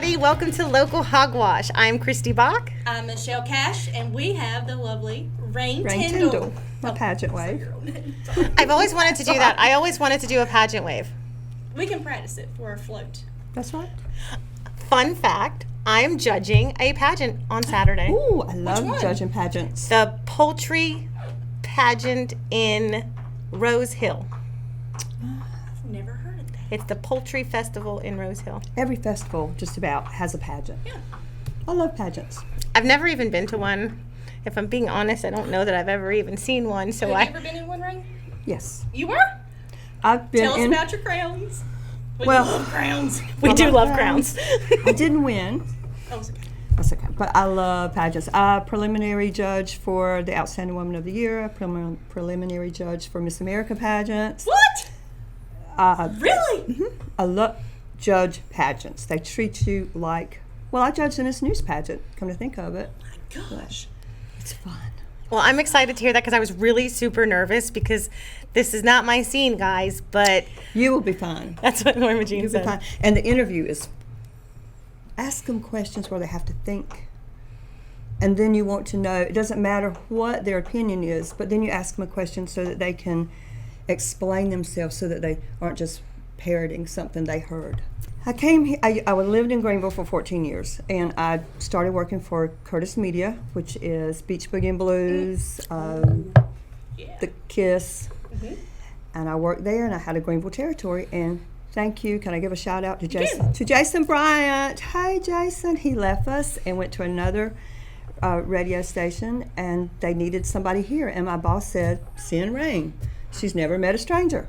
everybody. Welcome to Local Hogwash. I'm Kristy Bock. I'm Michelle Cash, and we have the lovely Raine Tyndall. Tyndall. My pageant wave. I've always wanted to do that. I always wanted to do a pageant wave. We can practice it for our float. That's right. Fun fact, I am judging a pageant on Saturday. Ooh, I love judging pageants. The poultry pageant in Rose Hill. I've never heard of that. It's the Poultry Festival in Rose Hill. Every festival just about has a pageant. Yeah. I love pageants. I've never even been to one. If I'm being honest, I don't know that I've ever even seen one. So Have you ever been in one, Raine? Yes. You were? I've been Tell us in. about your crowns. We Well- love crowns. we do love love crowns. I didn't win. Oh, it's okay. That's okay. But I love pageants. I preliminary judge for the Outstanding Woman of the Year, preliminary judge for Miss America pageants. What? Uh, Really? I love judge pageants. They treat you like, well, I judged the Miss News pageant, come to think of it. Gosh. It's fun. Well, I'm excited to hear that because I was really super nervous because this is not my scene, guys, but You will be fine. that's what Norma Jean You'll be said. fine. And the interview is ask them questions where they have to think. And then you want to know, it doesn't matter what their opinion is, but then you ask them a question so that they can explain themselves so that they aren't just parroting something they heard. I came here, I lived in Greenville for 14 years, and I started working for Curtis Media, which is Beach Boogie and Blues, Yeah. The Kiss, and I worked there, and I had a Greenville territory, and thank you. Can I give a shout out to Jason Bryant? Hey, Jason. He left us and went to another radio station, and they needed somebody here, and my boss said, send Raine. She's never met a stranger.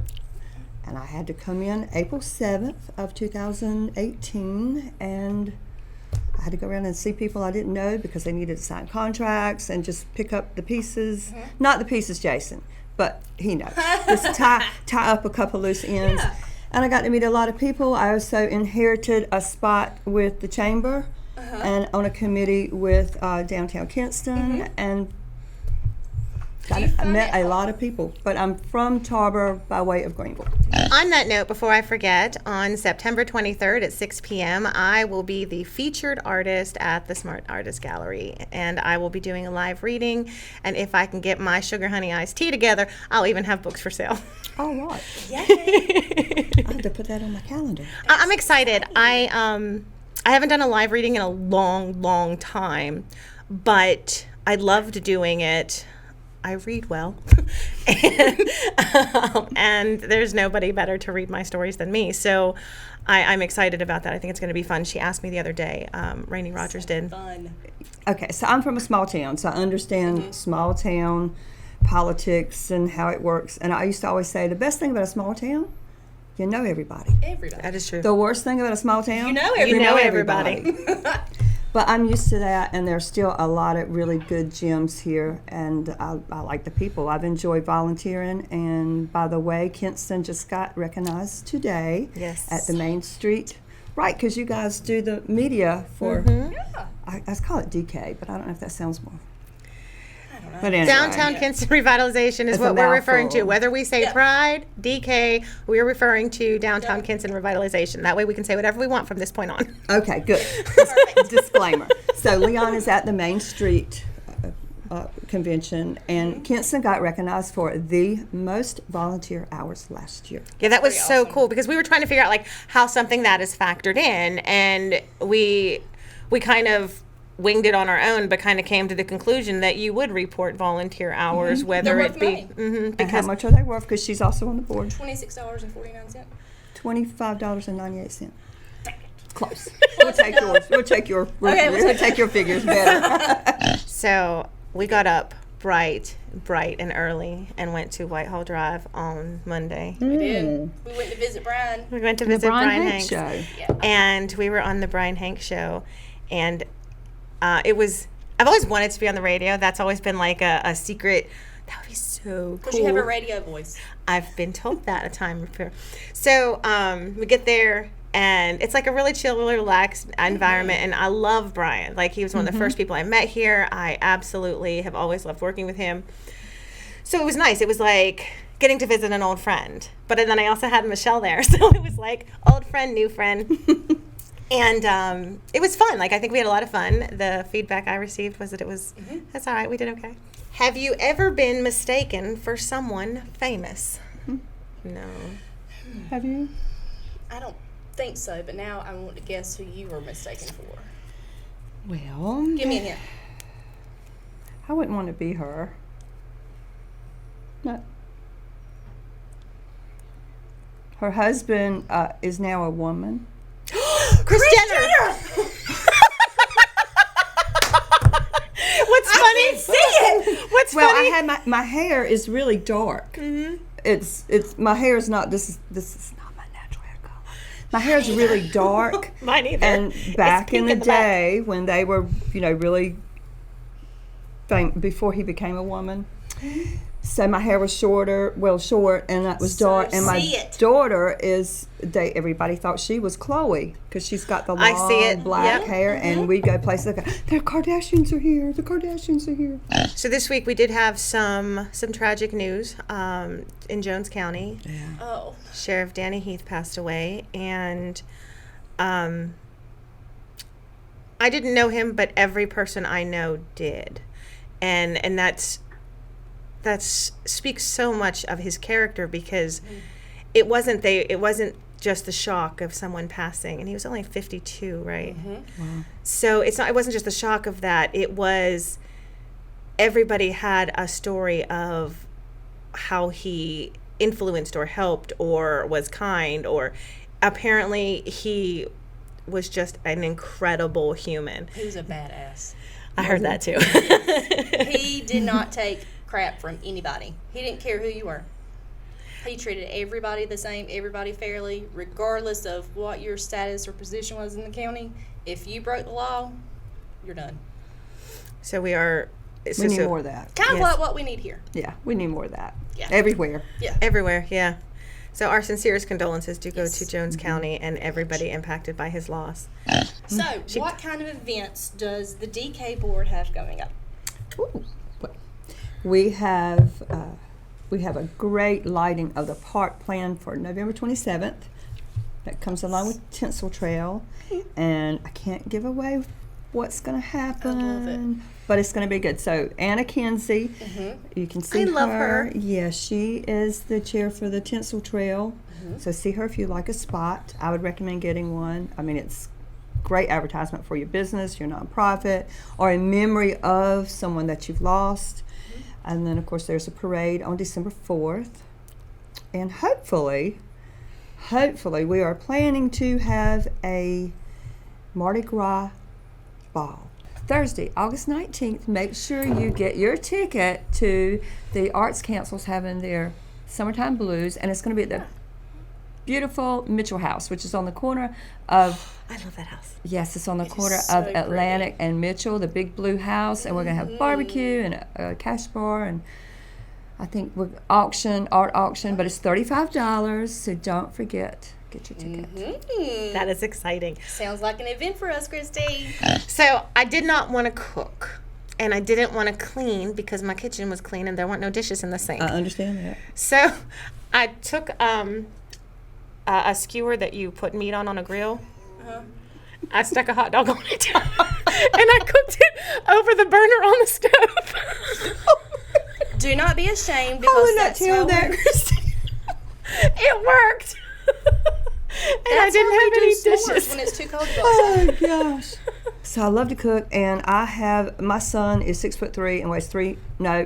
And I had to come in April 7th of 2018, and I had to go around and see people I didn't know because they needed to sign contracts and just pick up the pieces. Not the pieces, Jason, but he knows. Just tie up a couple loose ends. Yeah. And I got to meet a lot of people. I also inherited a spot with the chamber and on a committee with downtown Kinston, and I met a lot of people. But I'm from Tarboro by way of Greenville. On that note, before I forget, on September 23rd at 6 p.m., I will be the featured artist at the Smart Artist Gallery, and I will be doing a live reading. And if I can get my Sugar Honey Iced Tea together, I'll even have books for sale. All right. Yay. I have to put that on my calendar. I'm excited. I haven't done a live reading in a long time, but I loved doing it. I read well, and there's nobody better to read my stories than me. So I'm excited about that. I think it's going to be fun. She asked me the other day, Rainey Rogers did. Fun. Okay, so I'm from a small town, so I understand small town politics and how it works. And I used to always say the best thing about a small town, you know everybody. Everybody. That is true. The worst thing about a small town, You know You know everybody. everybody. But I'm used to that, and there's still a lot of really good gems here, and I like the people. I've enjoyed volunteering, and by the way, Kinston just got recognized today Yes. at the Main Street. Right, because you guys do the media for, Yeah. I call it DK, but I don't know if that sounds more. I don't know. But anyway. Downtown Kinston Revitalization is It's a what we're referring to. mouthful. Whether we say Yeah. Pride, DK, we're referring to Downtown Yeah. Kinston Revitalization. That way we can say whatever we want from this point on. Okay, good. Disclaimer. So Leon is at the Main Street convention, and Kinston got recognized for the most volunteer hours last year. Yeah, that was Pretty so awesome. cool because we were trying to figure out like how something that is factored in, and we kind of winged it on our own, but kind of came to the conclusion that you would report volunteer hours, whether They're it worth be money. And how because much are they worth? Because she's also on the board. $26.49. $25.98. Close. We'll take yours. We'll take your. Okay, We'll take your figures better. so we got up bright and early and went to Whitehall Drive on Monday. We did. We went to visit Brian. We went to The visit Brian Hanks. Hanks show. Yeah. And we were on the Brian Hanks show, and it was. I've always wanted to be on the radio. That's always been like a secret. That would be so Because cool. you have a radio voice. I've been told that a time before. So we get there, and it's like a really chill, really relaxed environment. And I love Brian. Like, he was one of the first people I met here. I absolutely have always loved working with him. So it was nice. It was like getting to visit an old friend. But then I also had Michelle there. So it was like old friend, new friend. And it was fun. Like, I think we had a lot of fun. The feedback I received was that it was, that's all right, we did okay. Have you ever been mistaken for someone famous? No. Have you? I don't think so, but now I want to guess who you were mistaken for. Well, Give me a hint. I wouldn't want to be her. No. Her husband is now a woman. Kris Jenner! What's funny? What's Well, funny? I had my hair is really dark. It's my hair is not this is not my natural hair color. My hair is really dark. Mine either. And back in pink the in the back. day when they were, really before he became a woman. So my hair was short, and that was dark. And my see it. daughter everybody thought she was Chloe because she's got the I see it. long black Yep. hair. And we'd go places like, the Kardashians are here. The Kardashians are here. So this week we did have some tragic news in Jones County. Oh. Sheriff Danny Heath passed away, and I didn't know him, but every person I know did, and that speaks so much of his character because it wasn't just the shock of someone passing, and he was only 52, right? Wow. So it wasn't just the shock of that. It was everybody had a story of how he influenced or helped or was kind, or apparently he was just an incredible human. He was a badass. I heard that too. He did not take crap from anybody. He didn't care who you were. He treated everybody the same, everybody fairly, regardless of what your status or position was in the county. If you broke the law, you're done. So we are. We need more of that. Kind of Yes. like what we need here. Yeah, we need more of that. Yeah. Everywhere. Yeah. Everywhere, yeah. So our sincerest condolences do go to Jones County and everybody impacted by his loss. So, what kind of events does the DK board have coming up? Ooh. Well, we have a great lighting of the park planned for November 27th. That comes along with Tinsel Trail, and I can't give away what's going to happen. I love it. But it's going to be good. So Anna Kinsey, you can see I love her. Yeah, she is the chair for the Tinsel Trail. So see her if you like a spot. I would recommend getting one. I mean, it's great advertisement for your business, your nonprofit, or in memory of someone that you've lost. And then, of course, there's a parade on December 4th. And hopefully, we are planning to have a Mardi Gras ball. Thursday, August 19th, make sure you get your ticket to the Arts Council's having their Summertime Blues, and it's going to be at the beautiful Mitchell House, which is on the corner of... I love that house. Yes, it's on the corner so of Atlantic and Mitchell, the big blue house, and we're going to have barbecue and a cash bar, and I think we're art auction, but it's $35, so don't forget, get your ticket. That is exciting. Sounds like an event for us, Kristy. So I did not want to cook, and I didn't want to clean because my kitchen was clean and there weren't no dishes in the sink. I understand that. So I took a skewer that you put meat on a grill. I stuck a hot dog on it, and I cooked it over the burner on the stove. Do not be ashamed I because would not that's tell how that, Kristy. It worked. And I didn't have any dishes. When it's too cold to go outside. Oh gosh. So I love to cook, and my son is 6'3" and weighs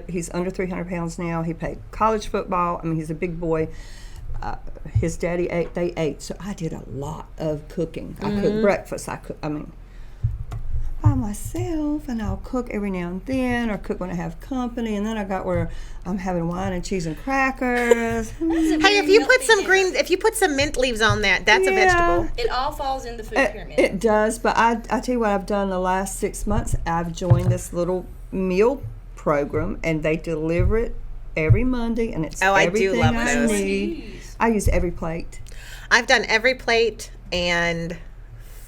he's under 300 pounds now. He played college football. I mean, he's a big boy. His daddy ate, so I did a lot of cooking. I cooked breakfast. By myself, and I'll cook every now and then, or cook when I have company, and then I got where I'm having wine and cheese and crackers. Hey, if you put some mint leaves on that's a vegetable. It all falls in the food pyramid. It does, but I tell you what I've done the last 6 months. I've joined this little meal program, and they deliver it every Monday, and it's everything I do love I those. need. I use every plate. I've done every plate and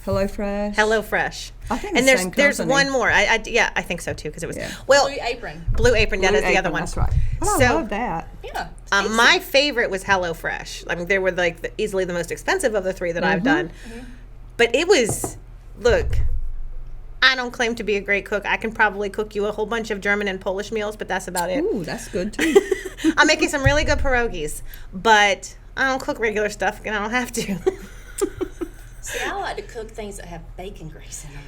HelloFresh. HelloFresh. I think and the same there's company. one more. I think so too because it was Yeah. Blue Apron. Blue Apron. That Blue is the other Apron, one. That's right. Well, So- I love that. Yeah. My favorite was HelloFresh. I mean, they were like easily the most expensive of the three that I've done. But it was, look, I don't claim to be a great cook. I can probably cook you a whole bunch of German and Polish meals, but that's about it. Ooh, that's good too. I'm making some really good pierogies, but I don't cook regular stuff, and I don't have to. See, I like to cook things that have bacon grease in them.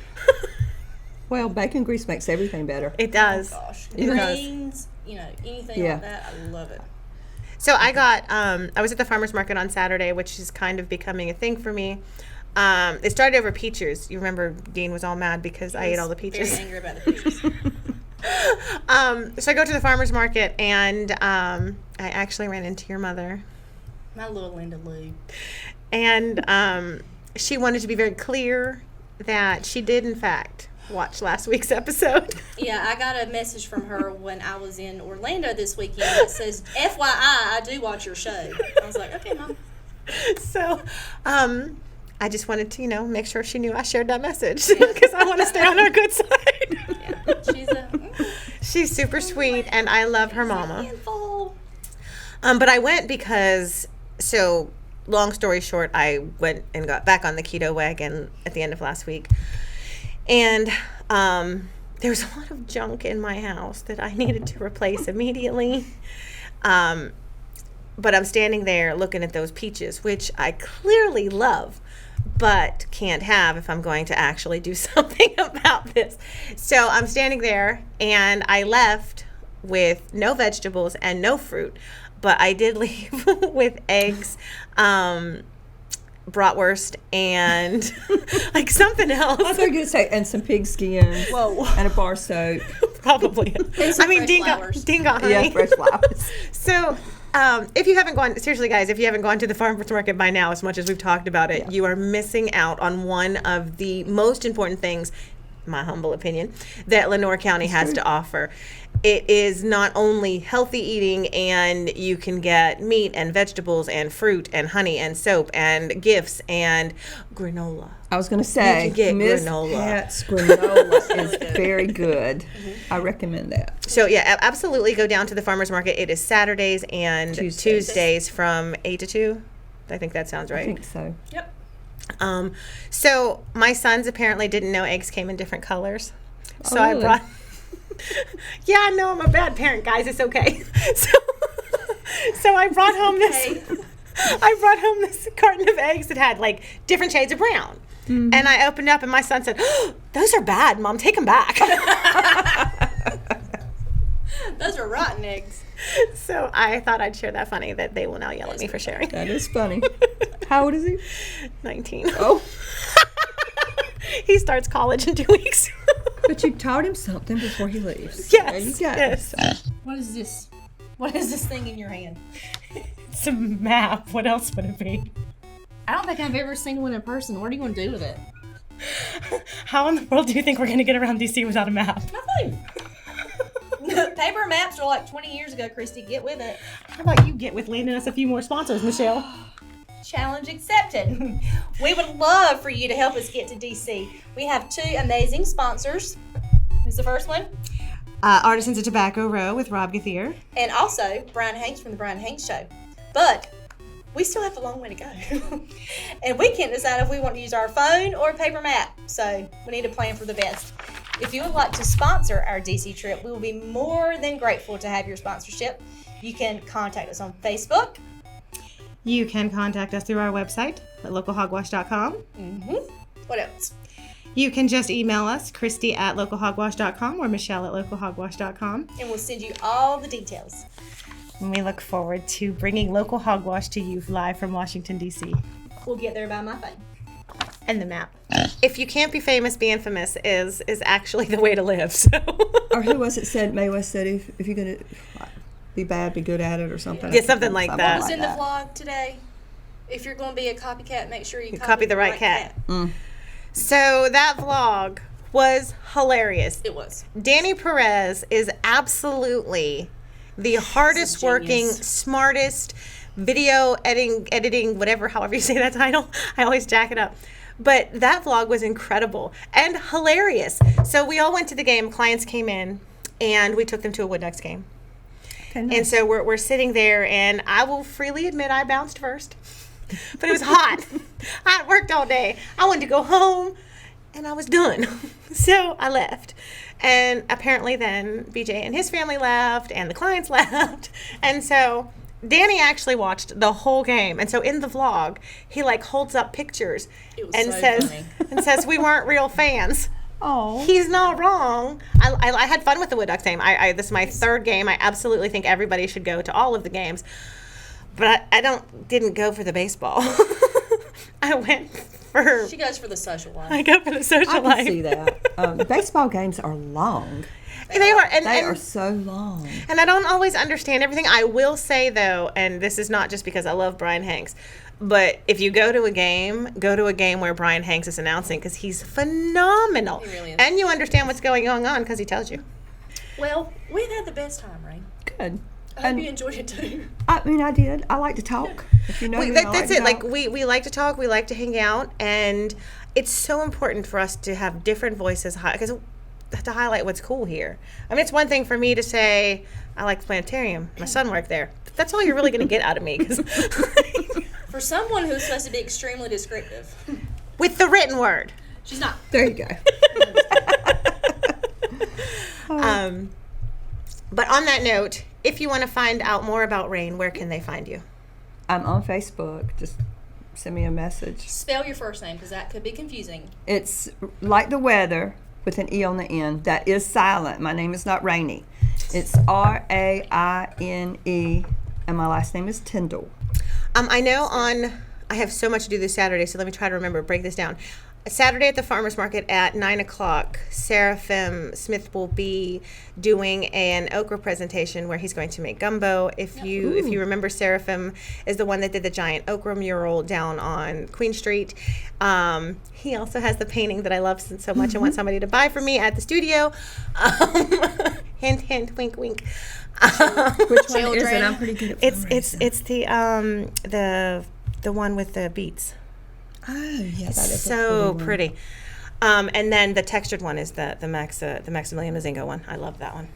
Well, bacon grease makes everything better. It does. Oh, gosh. It does. Greens, anything Yeah. like that, I love it. So I got, I was at the farmer's market on Saturday, which is kind of becoming a thing for me. It started over peaches. You remember Dean was all mad because I ate all the peaches. Very angry about the peaches. So I go to the farmer's market, and I actually ran into your mother. My little Linda Lou. And she wanted to be very clear that she did, in fact, watch last week's episode. Yeah, I got a message from her when I was in Orlando this weekend that says, FYI, I do watch your show. I was like, okay, Mom. So I just wanted to, make sure she knew I shared that message because I want to stay on her good side. Yeah, She's super sweet, and I love her mama. handful. But I went because, so long story short, I went and got back on the keto wagon at the end of last week. And there was a lot of junk in my house that I needed to replace immediately. But I'm standing there looking at those peaches, which I clearly love, but can't have if I'm going to actually do something about this. So I'm standing there, and I left with no vegetables and no fruit, but I did leave with eggs, bratwurst, and like something else. I thought you were going to say, and some pig skins. Whoa. And a bar soap. Probably. some I mean, fresh Dean flowers. got honey. Yeah, fresh flowers. So, if you haven't gone, seriously, guys, if you haven't gone to the farmer's market by now, as much as we've talked about it, Yeah. you are missing out on one of the most important things, my humble opinion, that Lenoir County has to offer. It is not only healthy eating, and you can get meat and vegetables and fruit and honey and soap and gifts and granola. I was going to say, You can get Miss granola. Pat's granola is very good. I recommend that. So yeah, absolutely go down to the farmer's market. It is Saturdays and Tuesdays. Tuesdays from 8 to 2. I think that sounds I right. think so. Yep. So my sons apparently didn't know eggs came in different colors. So Oh, I really? brought. Yeah, I know I'm a bad parent, guys. It's okay. So I brought home this. I brought home this carton of eggs that had like different shades of brown. Mm-hmm. And I opened up, and my son said, "Oh, those are bad, Mom. Take them back." Those are rotten eggs. So I thought I'd share that funny that they will now yell at me for sharing. That is funny. How old is he? 19. Oh, He starts college in 2 weeks. but you taught him something before he leaves. Yes, There you go. yes. What is this? What is this thing in your hand? It's a map. What else would it be? I don't think I've ever seen one in person. What are you going to do with it? How in the world do you think we're going to get around DC without a map? Nothing. Paper maps were like 20 years ago, Kristy. Get with it. How about you get with landing us a few more sponsors, Michelle? Challenge accepted. We would love for you to help us get to DC. We have 2 amazing sponsors. Who's the first one? Artisans of Tobacco Row with Rob Gauthier. And also Brian Hanks from the Brian Hanks Show. But we still have a long way to go. And we can't decide if we want to use our phone or a paper map. So we need to plan for the best. If you would like to sponsor our DC trip, we will be more than grateful to have your sponsorship. You can contact us on Facebook. You can contact us through our website at localhogwash.com. What else? You can just email us, Kristy at localhogwash.com or Michelle at localhogwash.com. And we'll send you all the details. And we look forward to bringing Local Hogwash to you live from Washington, D.C. We'll get there by my phone. And the map. If you can't be famous, be infamous is actually the way to live. So. Or who was it said, Mae West said, if you're going to be bad, be good at it or something. Yeah, something like that. What was in the vlog today? If you're going to be a copycat, make sure you copy the right cat. So that vlog was hilarious. It was. Danny Perez is absolutely the hardest working, smartest video editing, whatever, however you say that title. I always jack it up. But that vlog was incredible and hilarious. So we all went to the game. Clients came in, and we took them to a Wood Ducks game. Okay, nice. And so we're sitting there, and I will freely admit I bounced first. But it was hot. I worked all day. I wanted to go home, and I was done. So I left. And apparently then BJ and his family left, and the clients left. And so Danny actually watched the whole game. And so in the vlog, he like holds up pictures and says we weren't real fans. Oh, he's not wrong. I had fun with the Wood Ducks game. This is my third game. I absolutely think everybody should go to all of the games. But I didn't go for the baseball. I went for... She goes for the social life. I go for the social life. I can see that. Baseball games are long. They are. And they are so long. And I don't always understand everything. I will say, though, and this is not just because I love Brian Hanks, but if you go to a game where Brian Hanks is announcing, because he's phenomenal. He really is. And you understand what's going on because he tells you. Well, we've had the best time, Raine. Good. I hope you enjoyed it too. I mean, I did. I like to talk. If you know me, that's it. Like we like to talk. We like to hang out, and it's so important for us to have different voices because to highlight what's cool here. I mean, it's one thing for me to say I like the planetarium. My son worked there. But that's all you're really going to get out of me. For someone who's supposed to be extremely descriptive, with the written word, she's not. There you go. But on that note, if you want to find out more about Raine, where can they find you? I'm on Facebook. Just send me a message. Spell your first name because that could be confusing. It's like the weather with an E on the end. That is silent. My name is not Rainey. It's Raine, and my last name is Tyndall. I know I have so much to do this Saturday, so let me try to break this down. Saturday at the farmer's market at 9 o'clock, Seraphim Smith will be doing an okra presentation where he's going to make gumbo. If you remember, Seraphim is the one that did the giant okra mural down on Queen Street. He also has the painting that I love so much and want somebody to buy for me at the studio. Hint, hint, wink, wink. Which one is it? I'm pretty good at fundraising. It's the one with the beets. Oh, yeah, that is so pretty. And then the textured one is the Maximilian Mazingo one. I love that one.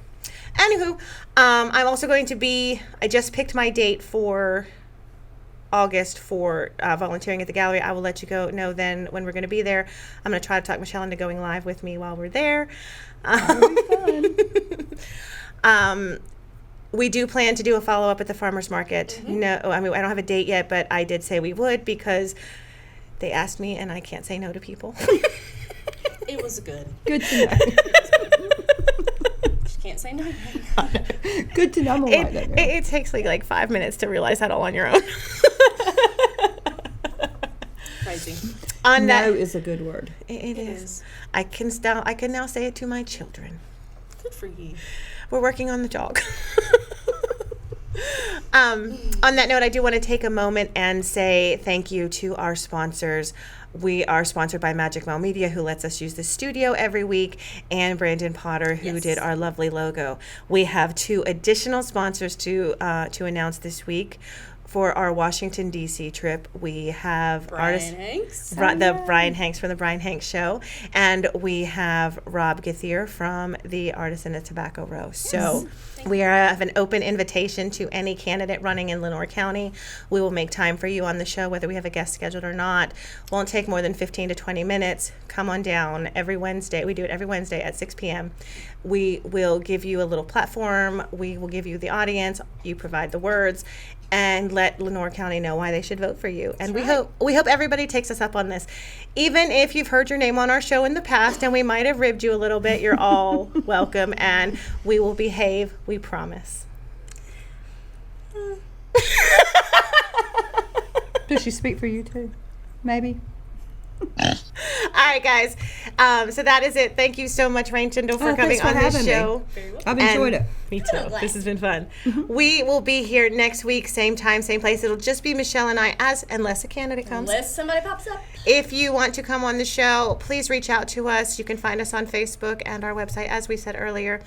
Anywho, I'm also going to be. I just picked my date for August for volunteering at the gallery. I will let you know then when we're going to be there. I'm going to try to talk Michelle into going live with me while we're there. That'll be fun. We do plan to do a follow-up at the farmer's market. Mm-hmm. No, I mean, I don't have a date yet, but I did say we would because they asked me, and I can't say no to people. It was good. Good to know. Just can't say no. Good to know. It takes like 5 minutes to realize that all on your own. Crazy. No is a good word. It is. I can now say it to my children. Good for you. We're working on the dog. On that note, I do want to take a moment and say thank you to our sponsors. We are sponsored by Magic Mile Media, who lets us use the studio every week, and Brandon Potter, who did our lovely logo. We have 2 additional sponsors to announce this week. For our Washington, D.C. trip, we have Brian Hanks from the Brian Hanks Show, and we have Rob Githier from the Artisan at Tobacco Row. So we have an open invitation to any candidate running in Lenoir County. We will make time for you on the show, whether we have a guest scheduled or not. Won't take more than 15 to 20 minutes. Come on down every Wednesday. We do it every Wednesday at 6 p.m. We will give you a little platform. We will give you the audience. You provide the words. And let Lenoir County know why they should vote for you. And we hope everybody takes us up on this. Even if you've heard your name on our show in the past and we might have ribbed you a little bit, you're all welcome, and we will behave, we promise. Does she speak for you too? Maybe. All right, guys. So that is it. Thank you so much, Raine Tyndall, for coming on this show. I've enjoyed it. Me too. This has been fun. We will be here next week, same time, same place. It'll just be Michelle and I, unless a candidate comes. Unless somebody pops up. If you want to come on the show, please reach out to us. You can find us on Facebook and our website, as we said earlier.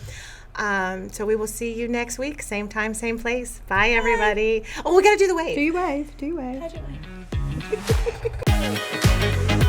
So we will see you next week, same time, same place. Bye, everybody. Oh, we got to do the wave. Do you wave? Pageant wave.